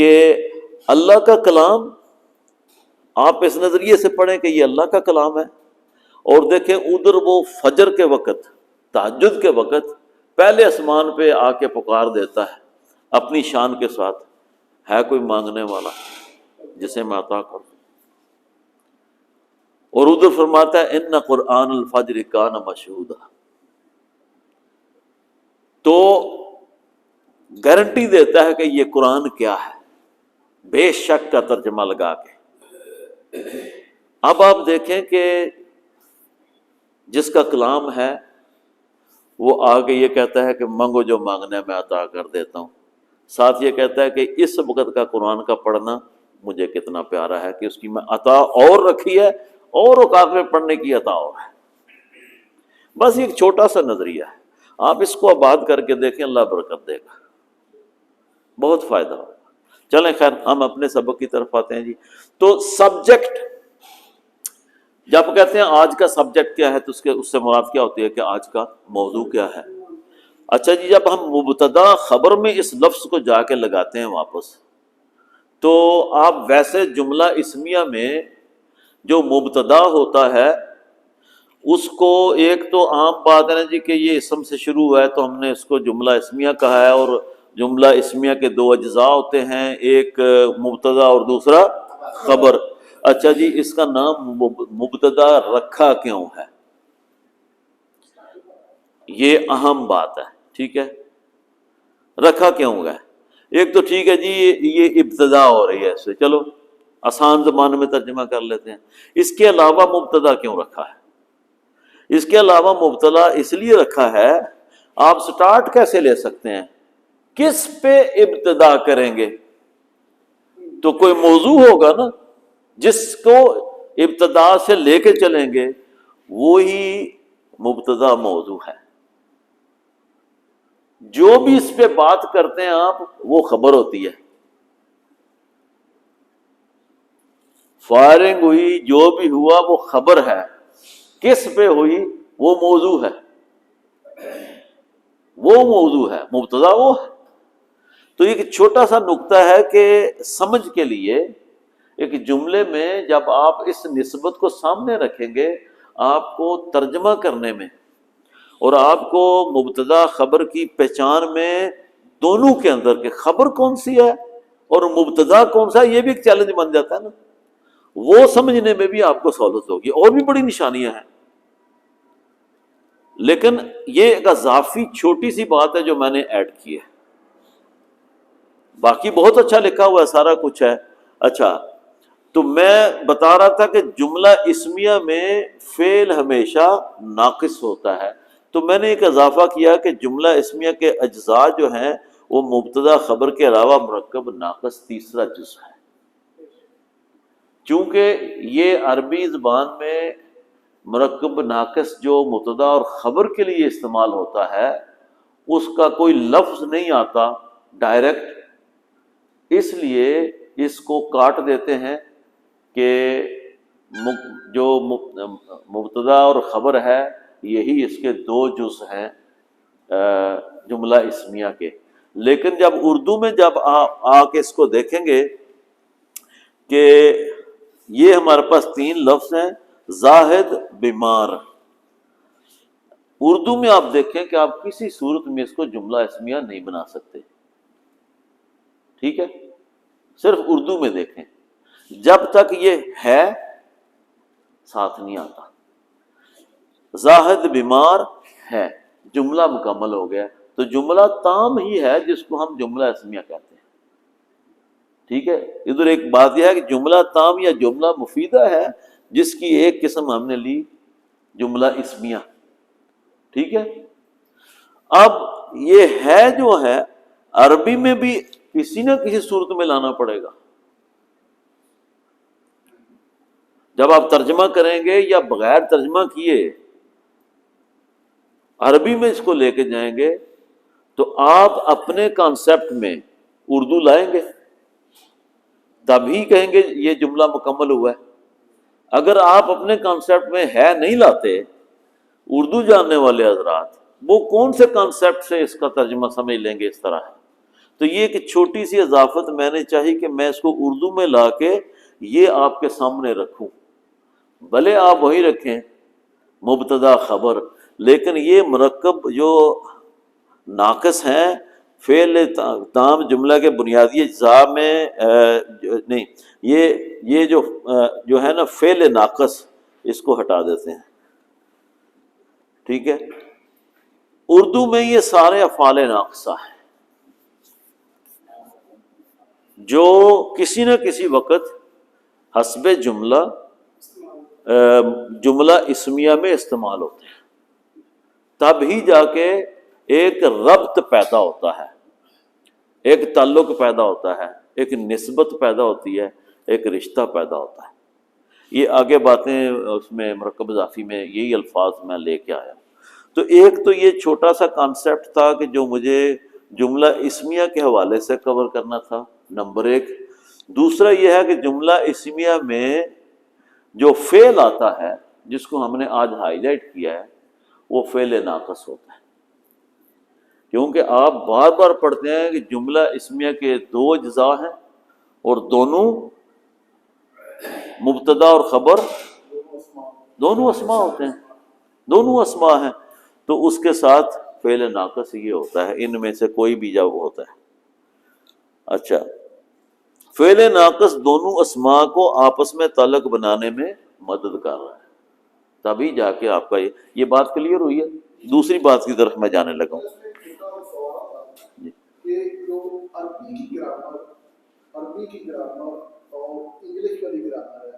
کہ اللہ کا کلام آپ اس نظریے سے پڑھیں کہ یہ اللہ کا کلام ہے، اور دیکھیں ادھر وہ فجر کے وقت، تہجد کے وقت پہلے آسمان پہ آ کے پکار دیتا ہے اپنی شان کے ساتھ، ہے کوئی مانگنے والا جسے میں عطا کروں، اور ادھر فرماتا ہے ان قرآن الفجر کان مشہودا۔ تو گارنٹی دیتا ہے کہ یہ قرآن کیا ہے، بے شک کا ترجمہ لگا کے۔ اب آپ دیکھیں کہ جس کا کلام ہے وہ آگے یہ کہتا ہے کہ مانگو جو مانگنا ہے میں عطا کر دیتا ہوں، ساتھ یہ کہتا ہے کہ اس وقت کا قرآن کا پڑھنا مجھے کتنا پیارا ہے کہ اس کی میں عطا اور رکھی ہے، اور اوقات میں پڑھنے کی عطا اور ہے۔ بس یہ ایک چھوٹا سا نظریہ ہے، آپ اس کو آباد کر کے دیکھیں، اللہ برکت دے گا، بہت فائدہ ہوگا۔ چلیں خیر ہم اپنے سبق کی طرف آتے ہیں جی۔ تو سبجیکٹ، جب کہتے ہیں آج کا سبجیکٹ کیا ہے تو اس سے مراد کیا ہوتی ہے کہ آج کا موضوع کیا ہے۔ اچھا جی، جب ہم مبتدا خبر میں اس لفظ کو جا کے لگاتے ہیں واپس، تو آپ ویسے جملہ اسمیہ میں جو مبتدا ہوتا ہے اس کو، ایک تو عام بات ہے نا جی کہ یہ اسم سے شروع ہوا ہے تو ہم نے اس کو جملہ اسمیہ کہا ہے، اور جملہ اسمیہ کے دو اجزاء ہوتے ہیں، ایک مبتدا اور دوسرا خبر۔ اچھا جی، اس کا نام مبتدا رکھا کیوں ہے، یہ اہم بات ہے، ٹھیک ہے؟ رکھا کیوں ہے؟ ایک تو ٹھیک ہے جی یہ ابتدا ہو رہی ہے، اس سے چلو آسان زبان میں ترجمہ کر لیتے ہیں۔ اس کے علاوہ مبتدا کیوں رکھا ہے؟ اس کے علاوہ مبتدا اس لیے رکھا ہے، آپ سٹارٹ کیسے لے سکتے ہیں، کس پہ ابتدا کریں گے؟ تو کوئی موضوع ہوگا نا جس کو ابتدا سے لے کے چلیں گے، وہی مبتدا موضوع ہے۔ جو بھی اس پہ بات کرتے ہیں آپ وہ خبر ہوتی ہے، فائرنگ ہوئی جو بھی ہوا وہ خبر ہے، کس پہ ہوئی وہ موضوع ہے، وہ موضوع ہے، مبتدا وہ ہے۔ تو ایک چھوٹا سا نقطہ ہے کہ سمجھ کے لیے ایک جملے میں جب آپ اس نسبت کو سامنے رکھیں گے، آپ کو ترجمہ کرنے میں اور آپ کو مبتدا خبر کی پہچان میں، دونوں کے اندر کہ خبر کون سی ہے اور مبتدا کون سا ہے، یہ بھی ایک چیلنج بن جاتا ہے نا، وہ سمجھنے میں بھی آپ کو سہولت ہوگی۔ اور بھی بڑی نشانیاں ہیں، لیکن یہ ایک اضافی چھوٹی سی بات ہے جو میں نے ایڈ کی ہے، باقی بہت اچھا لکھا ہوا ہے، سارا کچھ ہے۔ اچھا، تو میں بتا رہا تھا کہ جملہ اسمیہ میں فعل ہمیشہ ناقص ہوتا ہے، تو میں نے ایک اضافہ کیا کہ جملہ اسمیہ کے اجزاء جو ہیں وہ مبتدا خبر کے علاوہ مرکب ناقص تیسرا جز ہے۔ چونکہ یہ عربی زبان میں مرکب ناقص جو مبتدا اور خبر کے لیے استعمال ہوتا ہے، اس کا کوئی لفظ نہیں آتا ڈائریکٹ، اس لیے اس کو کاٹ دیتے ہیں کہ جو مبتدا اور خبر ہے یہی اس کے دو جز ہیں جملہ اسمیہ کے۔ لیکن جب اردو میں جب آ کے اس کو دیکھیں گے کہ یہ ہمارے پاس تین لفظ ہیں، زاہد، بیمار، اردو میں آپ دیکھیں کہ آپ کسی صورت میں اس کو جملہ اسمیہ نہیں بنا سکتے، ٹھیک ہے؟ صرف اردو میں دیکھیں، جب تک یہ ہے ساتھ نہیں آتا۔ زاہد بیمار ہے، جملہ مکمل ہو گیا، تو جملہ تام ہی ہے جس کو ہم جملہ اسمیہ کہتے ہیں، ٹھیک ہے؟ ادھر ایک بات یہ ہے کہ جملہ تام یا جملہ مفیدہ ہے جس کی ایک قسم ہم نے لی جملہ اسمیہ، ٹھیک ہے؟ اب یہ ہے جو ہے عربی میں بھی کسی نہ کسی صورت میں لانا پڑے گا، جب آپ ترجمہ کریں گے یا بغیر ترجمہ کیے عربی میں اس کو لے کے جائیں گے تو آپ اپنے کانسیپٹ میں اردو لائیں گے، تبھی کہیں گے یہ جملہ مکمل ہوا ہے۔ اگر آپ اپنے کانسیپٹ میں ہے نہیں لاتے، اردو جاننے والے حضرات وہ کون سے کانسیپٹ سے اس کا ترجمہ سمجھ لیں گے؟ اس طرح ہے۔ تو یہ ایک چھوٹی سی اضافت میں نے چاہی کہ میں اس کو اردو میں لا کے یہ آپ کے سامنے رکھوں، بھلے آپ وہی رکھیں مبتدا خبر، لیکن یہ مرکب جو ناقص ہیں فعل تام جملہ کے بنیادی اجزاء میں نہیں، یہ جو ہے نا فعل ناقص، اس کو ہٹا دیتے ہیں، ٹھیک ہے۔ اردو میں یہ سارے افعال ناقصہ ہیں جو کسی نہ کسی وقت حسب جملہ اسمیہ میں استعمال ہوتے ہیں، تب ہی جا کے ایک ربط پیدا ہوتا ہے، ایک تعلق پیدا ہوتا ہے، ایک نسبت پیدا ہوتی ہے، ایک رشتہ پیدا ہوتا ہے۔ یہ آگے باتیں اس میں مرکب اضافی میں یہی الفاظ میں لے کے آیا۔ تو ایک تو یہ چھوٹا سا کانسیپٹ تھا کہ جو مجھے جملہ اسمیہ کے حوالے سے کور کرنا تھا، نمبر ایک۔ دوسرا یہ ہے کہ جملہ اسمیہ میں جو فعل آتا ہے جس کو ہم نے آج ہائی لائٹ کیا ہے وہ فعل ناقص ہوتا ہے، کیونکہ آپ بار بار پڑھتے ہیں کہ جملہ اسمیہ کے دو اجزاء ہیں اور دونوں مبتدا اور خبر دونوں اسماء ہوتے ہیں، دونوں اسماء ہیں، تو اس کے ساتھ فعل ناقص یہ ہوتا ہے، ان میں سے کوئی بھی جب ہوتا ہے۔ اچھا، فعل ناقص دونوں اسماء کو آپس میں تعلق بنانے میں مدد کر رہا ہے، تبھی جا کے آپ کا یہ بات کلیئر ہوئی ہے۔ دوسری بات کی طرف میں جانے لگا ہوں۔ عربی کی گرامر اور انگلش والی گرامر ہے،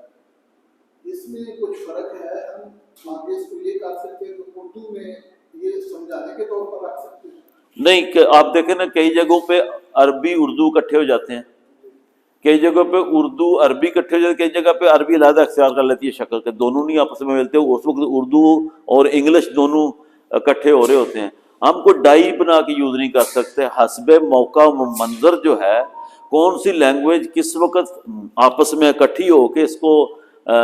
اس میں کچھ فرق ہے؟ ہم آگے اس کو یہ کر سکتے ہیں تو اردو میں یہ سمجھانے کے طور پر رکھ سکتے ہیں؟ نہیں، کہ آپ دیکھیں نا کئی جگہوں پہ عربی اردو اکٹھے ہو جاتے ہیں، کئی جگہ پہ اردو عربی اکٹھے ہو جاتے ہیں، کئی جگہ پہ عربی علیحدہ اختیار کر لیتی ہے شکل کے، دونوں نہیں آپس میں ملتے، اس وقت اردو اور انگلش دونوں اکٹھے ہو رہے ہوتے ہیں۔ ہم کوئی ڈائی بنا کے یوز نہیں کر سکتے، حسب موقع و منظر جو ہے کون سی لینگویج کس وقت آپس میں اکٹھی ہو کے اس کو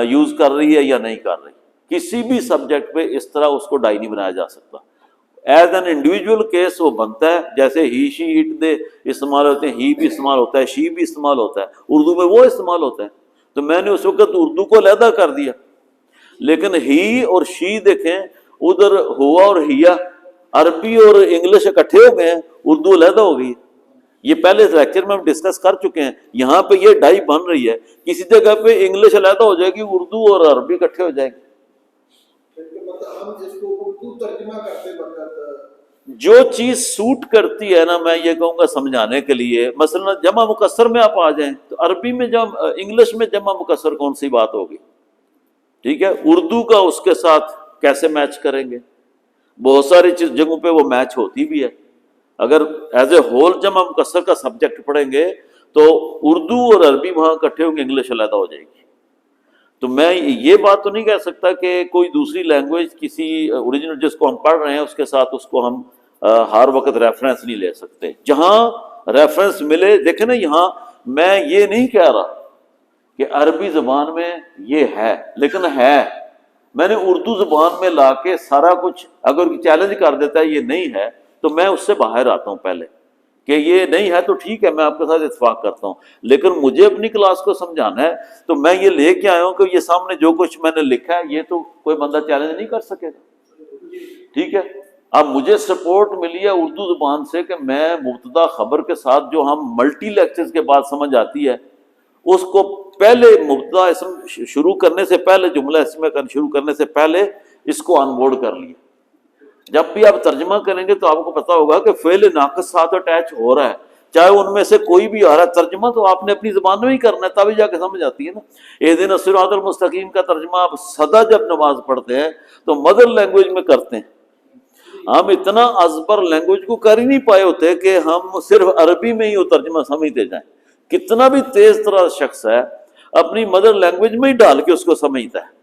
یوز کر رہی ہے یا نہیں کر رہی، کسی بھی سبجیکٹ پہ اس طرح اس کو ڈائی نہیں بنایا جا سکتا۔ ایز این انڈیویجول کیس وہ بنتا ہے، جیسے ہی شی اٹ دے استعمال ہوتے ہیں، ہی بھی استعمال ہوتا ہے، شی بھی استعمال ہوتا ہے، اردو میں وہ استعمال ہوتا ہے، تو میں نے اس وقت اردو کو علیحدہ کر دیا۔ لیکن ہی اور شی دیکھیں، ادھر ہوا اور ہیا، عربی اور انگلش اکٹھے ہو گئے ہیں، اردو علیحدہ ہو گئی۔ یہ پہلے لیکچر میں ہم ڈسکس کر چکے ہیں، یہاں پہ یہ ڈائی بن رہی ہے، کسی جگہ پہ انگلش علیحدہ ہو جائے گی، اردو اور عربی اکٹھے ہو جائیں گے۔ ہم جس کو اردو ترجمہ کرتے وقت جو چیز سوٹ کرتی ہے نا، میں یہ کہوں گا سمجھانے کے لیے، مثلا جمع مکسر میں آپ آ جائیں تو عربی میں انگلش میں جمع مکسر کون سی بات ہوگی، ٹھیک ہے، اردو کا اس کے ساتھ کیسے میچ کریں گے؟ بہت ساری جگہوں پہ وہ میچ ہوتی بھی ہے۔ اگر ایز اے ہول جمع مکسر کا سبجیکٹ پڑھیں گے تو اردو اور عربی وہاں اکٹھے ہوں گے، انگلش علیحدہ ہو جائے گی۔ تو میں یہ بات تو نہیں کہہ سکتا کہ کوئی دوسری لینگویج کسی اوریجنل جس کو ہم پڑھ رہے ہیں اس کے ساتھ اس کو ہم ہر وقت ریفرنس نہیں لے سکتے۔ جہاں ریفرنس ملے، دیکھیں نا، یہاں میں یہ نہیں کہہ رہا کہ عربی زبان میں یہ ہے، لیکن ہے، میں نے اردو زبان میں لا کے سارا کچھ، اگر چیلنج کر دیتا ہے یہ نہیں ہے تو میں اس سے باہر آتا ہوں پہلے کہ یہ نہیں ہے، تو ٹھیک ہے میں آپ کے ساتھ اتفاق کرتا ہوں، لیکن مجھے اپنی کلاس کو سمجھانا ہے تو میں یہ لے کے آیا ہوں کہ یہ سامنے جو کچھ میں نے لکھا ہے یہ تو کوئی بندہ چیلنج نہیں کر سکے گا، ٹھیک ہے۔ اب مجھے سپورٹ ملی ہے اردو زبان سے کہ میں مبتدا خبر کے ساتھ جو ہم ملٹی لیکچرز کے بعد سمجھ آتی ہے اس کو پہلے مبتدا اسم شروع کرنے سے پہلے، جملہ اسم شروع کرنے سے پہلے اس کو آن بورڈ کر لیا۔ جب بھی آپ ترجمہ کریں گے تو آپ کو پتا ہوگا کہ فعل ناقص ساتھ اٹیچ ہو رہا ہے، چاہے ان میں سے کوئی بھی آ رہا ہے، ترجمہ تو آپ نے اپنی زبان میں ہی کرنا ہے، تبھی جا کے سمجھ آتی ہے نا۔ اہدنا الصراط المستقیم کا ترجمہ آپ سدا جب نماز پڑھتے ہیں تو مدر لینگویج میں کرتے ہیں، ہم اتنا ازبر لینگویج کو کر ہی نہیں پائے ہوتے کہ ہم صرف عربی میں ہی وہ ترجمہ سمجھتے جائیں۔ کتنا بھی تیز طرح شخص ہے اپنی مدر لینگویج میں ہی ڈال کے اس کو سمجھتا ہے،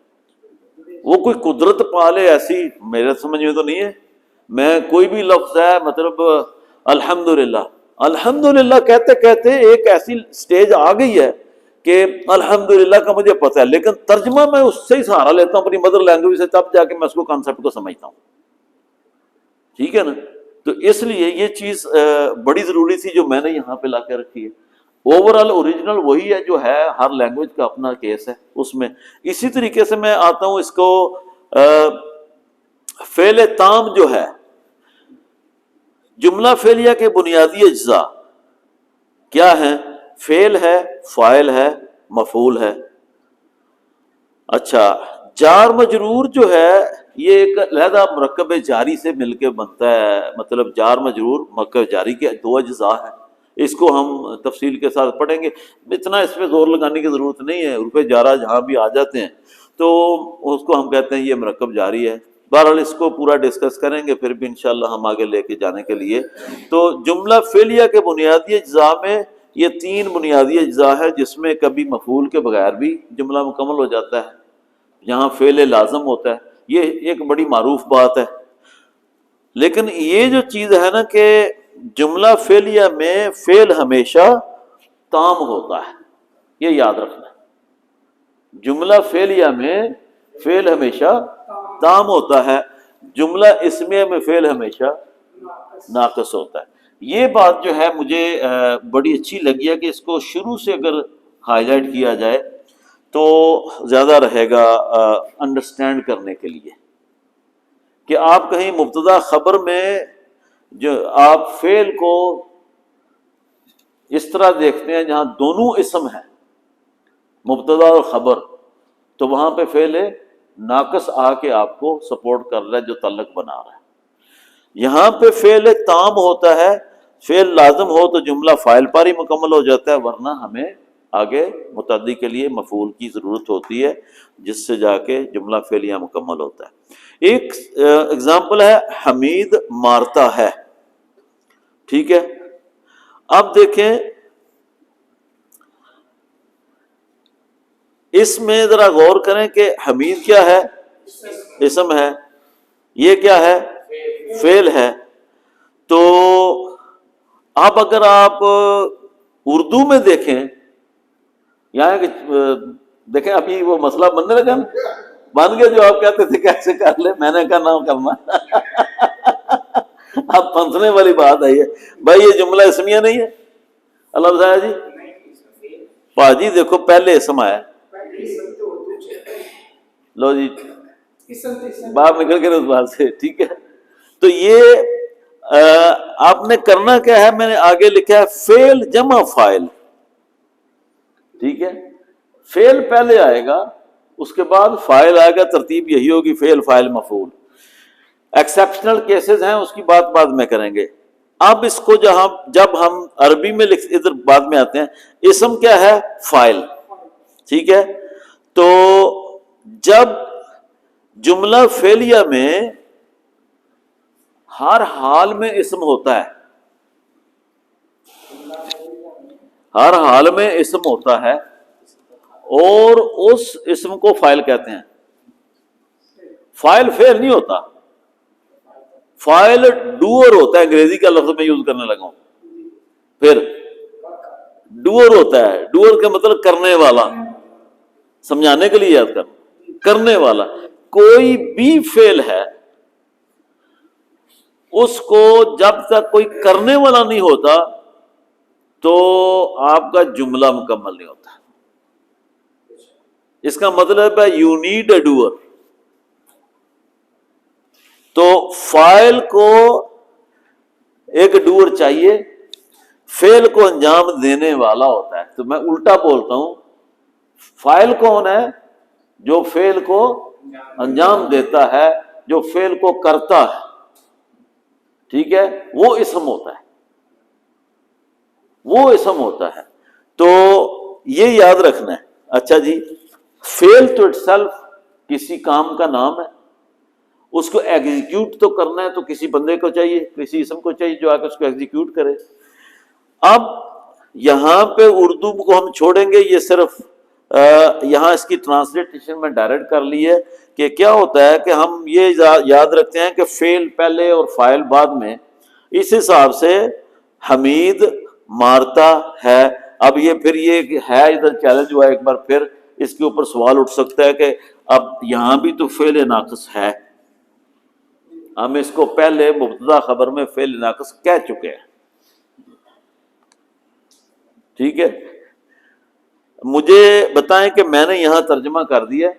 وہ کوئی قدرت پالے ایسی میرے سمجھ میں تو نہیں ہے۔ میں کوئی بھی لفظ ہے، مطلب الحمدللہ، الحمدللہ کہتے کہتے ایک ایسی سٹیج آ گئی ہے کہ الحمدللہ کا مجھے پتہ ہے، لیکن ترجمہ میں اس سے ہی سہارا لیتا ہوں اپنی مدر لینگویج سے، تب جا کے میں اس کو کانسیپٹ کو سمجھتا ہوں، ٹھیک ہے نا۔ تو اس لیے یہ چیز بڑی ضروری تھی جو میں نے یہاں پہ لا کے رکھی ہے. اوورآل اوریجنل وہی ہے جو ہے، ہر لینگویج کا اپنا کیس ہے اس میں. اسی طریقے سے میں آتا ہوں اس کو فعل تام جو ہے، جملہ فعلیہ کے بنیادی اجزاء کیا ہیں؟ فعل ہے، فاعل ہے، مفعول ہے. اچھا، جار مجرور جو ہے یہ ایک علیحدہ مرکب جاری سے مل کے بنتا ہے. مطلب جار مجرور مرکب جاری کے دو اجزاء ہیں. اس کو ہم تفصیل کے ساتھ پڑھیں گے، اتنا اس پہ زور لگانے کی ضرورت نہیں ہے. روپے جارہ جہاں بھی آ جاتے ہیں تو اس کو ہم کہتے ہیں یہ مرکب جاری ہے. بہرحال اس کو پورا ڈسکس کریں گے پھر بھی انشاءاللہ ہم آگے لے کے جانے کے لیے. تو جملہ فعلیہ کے بنیادی اجزاء میں یہ تین بنیادی اجزاء ہے، جس میں کبھی مفعول کے بغیر بھی جملہ مکمل ہو جاتا ہے، یہاں فعل لازم ہوتا ہے. یہ ایک بڑی معروف بات ہے. لیکن یہ جو چیز ہے نا کہ جملہ فعلیہ میں فعل ہمیشہ تام ہوتا ہے، یہ یاد رکھنا ہے. جملہ فعلیہ میں فعل ہمیشہ تام ہوتا ہے، جملہ اسمیہ میں فعل ہمیشہ ناقص ہوتا ہے. یہ بات جو ہے مجھے بڑی اچھی لگی ہے کہ اس کو شروع سے اگر ہائی لائٹ کیا جائے تو زیادہ رہے گا انڈرسٹینڈ کرنے کے لیے. کہ آپ کہیں مبتدا خبر میں جو آپ فعل کو اس طرح دیکھتے ہیں جہاں دونوں اسم ہیں، مبتدا اور خبر، تو وہاں پہ فعل ناقص آ کے آپ کو سپورٹ کر رہا ہے جو تعلق بنا رہا ہے. یہاں پہ فعل تام ہوتا ہے، فعل لازم ہو تو جملہ فاعل پر ہی مکمل ہو جاتا ہے، ورنہ ہمیں آگے متعدی کے لیے مفعول کی ضرورت ہوتی ہے جس سے جا کے جملہ فعلیہ مکمل ہوتا ہے. ایک اگزامپل ہے حمید مارتا ہے. ٹھیک ہے، اب دیکھیں اس میں ذرا غور کریں کہ حمید کیا ہے؟ اسم ہے. یہ کیا ہے؟ فعل ہے. تو اب اگر آپ اردو میں دیکھیں، یہاں کہ دیکھیں ابھی وہ مسئلہ بننے لگا نا، بن گیا جو آپ کہتے تھے کیسے کر لے، میں نے کہا نہ کرنا. اب پھنسنے والی بات آئی ہے. بھائی یہ جملہ اسمیہ نہیں ہے. اللہ بتایا جی پاجی دیکھو پہلے اسم آیا، لو جی باہر نکل کے اس بات سے. ٹھیک ہے، تو یہ آپ نے کرنا کیا ہے، میں نے آگے لکھا ہے فعل جمع فاعل. ٹھیک ہے، فعل پہلے آئے گا، اس کے بعد فاعل آئے گا، ترتیب یہی ہوگی فعل فاعل مفعول. ایکسیپشنل کیسز ہیں اس کی بات بعد میں کریں گے. اب اس کو جب ہم عربی میں ادھر بعد میں آتے ہیں، اسم کیا ہے؟ فاعل. ٹھیک ہے، تو جب جملہ فعلیہ میں ہر حال میں اسم ہوتا ہے، ہر حال میں اسم ہوتا ہے اور اس اسم کو فاعل کہتے ہیں. فاعل فعل نہیں ہوتا، فاعل ڈوئر ہوتا ہے. انگریزی کا لفظ میں یوز کرنے لگا ہوں. پھر ڈوئر ہوتا ہے، ڈوئر کا مطلب کرنے والا، سمجھانے کے لیے یاد کرنے والا. کوئی بھی فعل ہے اس کو جب تک کوئی کرنے والا نہیں ہوتا تو آپ کا جملہ مکمل نہیں ہوتا. اس کا مطلب ہے یو نیڈ اے ڈوئر. تو فاعل کو ایک ڈوئر چاہیے، فعل کو انجام دینے والا ہوتا ہے. تو میں الٹا بولتا ہوں، فاعل کون ہے؟ جو فعل کو انجام دیتا ہے، جو فعل کو کرتا ہے. ٹھیک ہے، وہ اسم ہوتا ہے، وہ اسم ہوتا ہے. تو یہ یاد رکھنا ہے. اچھا جی، فعل تو اٹ سیلف کسی کام کا نام ہے، اس کو ایگزیکیوٹ تو کرنا ہے تو کسی بندے کو چاہیے، کسی اسم کو چاہیے جو آ کے اس کو ایگزیکیوٹ کرے. اب یہاں پہ اردو کو ہم چھوڑیں گے، یہ صرف یہاں اس کی ٹرانسلیشن میں ڈائریکٹ کر لی ہے کہ کیا ہوتا ہے کہ ہم یہ یاد رکھتے ہیں کہ فعل پہلے اور فاعل بعد میں. اس حساب سے حمید مارتا ہے. اب یہ پھر یہ ہے ادھر چیلنج ہوا ایک بار پھر، اس کے اوپر سوال اٹھ سکتا ہے کہ اب یہاں بھی تو فعل ناقص ہے. ہم اس کو پہلے مبتدا خبر میں فعل ناقص کہہ چکے ہیں، ٹھیک ہے؟ مجھے بتائیں کہ میں نے یہاں ترجمہ کر دیا